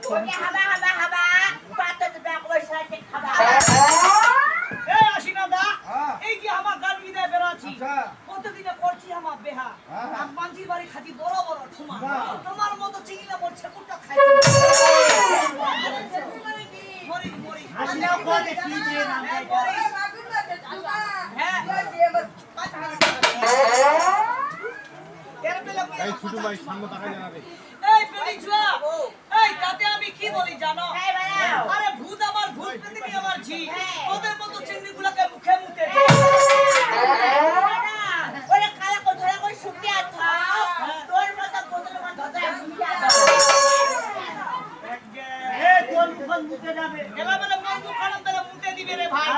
Haba, haba, haba. Patut sudah aku bersalah haba. এই ছোট ভাই সামনে তাকাই জানাবে এই পেলিছুয়া এই তাতে আমি কি বলি জানো আরে ভূত আমার ভূত পৃথিবী আমার ঝি ওদের মতো চিংড়িগুলোকে মুখে মুখে ওরে কালা কো ধরা কই শুকিয়ে থাও তোর মতো বোতল মত ধরা শুকিয়ে দাও এ কোন কোন মুখে যাবে এলা বলে মঙ্গু খারাপ বেলা মুখে দিবে রে ভাই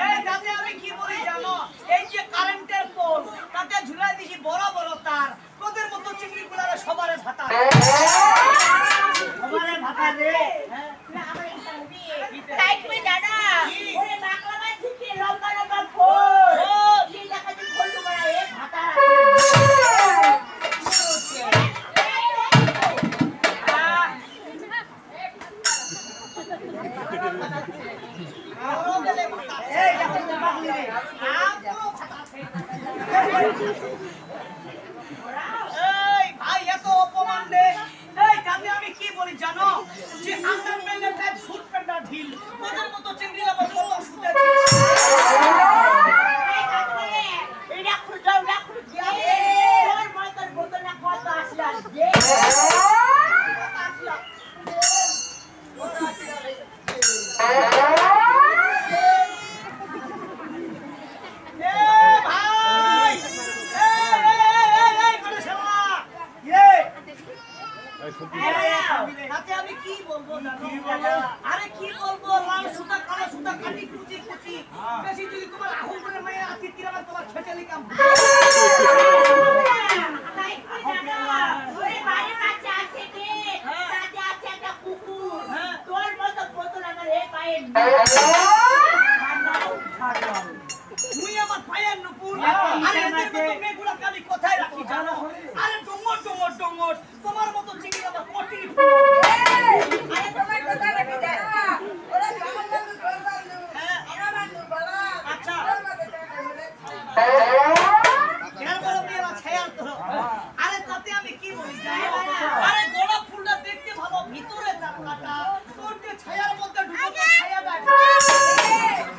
এই তাতে আমি কি বলি জানো এই যে কারেন্টের পোল তাতে ঝুলাই দিছি বড় বড় তার ওদের মতো চিংড়িগুলোরে সবারে ভাতা সবারে ভাতা রে না আমার একটা মুভি তাই তুমি জানা ওরে বাকলা থেকে লম্বা লম্বা ফোল কি দেখা দি ফোল তোমার এক ভাতা এই দেখো তো বাকলি রে পুরো ভাতা এই ভাই এত অপমান রে এই তাতে আমি কি বলি জানো যে আন্ডারপ্যান্টের প্যান্ট শুট প্যান্টটা ঢিল ওদের মতো চিংড়ি আবার কত শুটে এই কাকরে এটা খুঁজো তোর মতো বোতল না কত আসলা দে তাতে আমি কি বলবো আরে কি বলবো লাল সুতা কালো সুতা কাটি কুচি কুচি বেশি যদি তোমার আহুল করে মায়ের আতি কিরাবার তোমার খেচেলি কাম ওরে বাড়ির কাছে আছে কে তাতে আছে একটা কুকুর তোর মতো বোতল আমার এ পায়ে তুই আমার পায়ের নুপুর আরে এদের মতো মেয়েগুলোকে আমি কোথায় রাখি জানো আরে ডোঙর ডোঙর ডোঙর তোমার মতো চিংড়ি আমার পটি আরে তোমার কথা রাখি দে ওরে সামনে বন্ধু এরা বন্ধু বলা আচ্ছা কেন বলো মেয়েরা ছায়া ধরো আরে তাতে আমি কি বলি জানো আরে গোলাপ ফুলটা দেখতে ভালো ভিতরে তার কাটা তোর যে ছায়ার মধ্যে ঢুকে ছায়া দেয়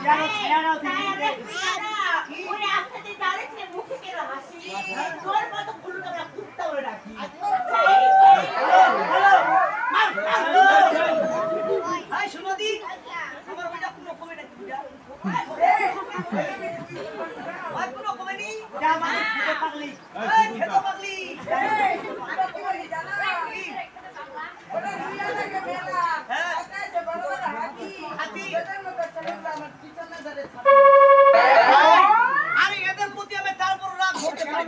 জানো ছায়াটাও দিদি ওরে আজকে দাঁড়িয়ে মুখে কে হাসি তোর মতো ফুলটা আমরা কুত্তা বলে রাখি হাই সুমতি আমার ওইটা কোনো কমে না দিদা ওই কোনো কমে নি যা মানে খেতে পাগলি এই খেতে পাগলি এই আমরা কি বলি জানা ওরে দুইয়া লাগে মেলা আজকে যে বড় বড় হাতি এদের মতো ছেলেগুলো আমার পিছনে ধরে থাকে আরে এদের প্রতি আমি তারপর রাগ করতে পারি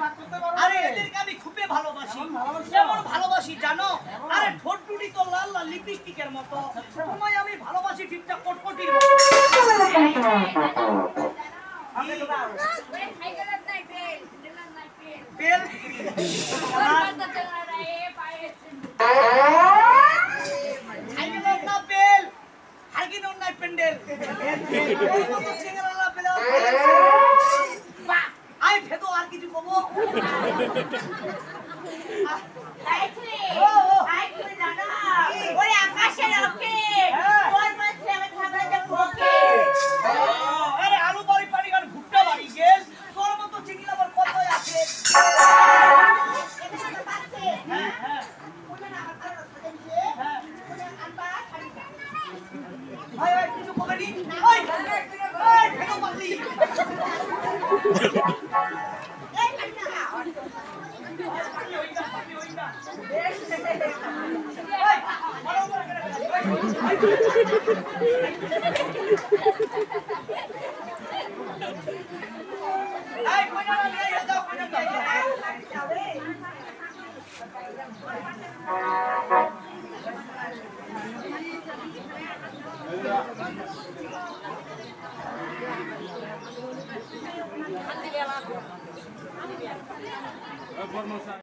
আরে এদেরকে আমি খুবই ভালোবাসি কেমন ভালোবাসি জানো আরে ঠোঁট টুটি তো লাল লাল লিপস্টিকের মতো তোমায় আমি ভালোবাসি ঠিকঠাক কটকটির মতো আমি তো দাও বেল ছাইগেলের না বেল হারগিনোর নাই পেন্ডেল ওই মতো ছেলেরা পেলে বাহ আই ফেদো আর কিছু কবো আইছে জানা ওরে আকাশে রকে তোর মাঝে আমি খাবার যে ফোকে আরে আলু বাড়ি পানি গান ভুট্টা বাড়ি গেল তোর মতো চিংড়ি আবার কত আছে হ্যাঁ হ্যাঁ ওরে না আমার কাছে দিছে ওরে আনবা খালি ভাই ভাই কিছু কবে নি ওই ওই ফেদো পাগলি এই কাটা এই কোনা নিয়ে যাও কোনা যাও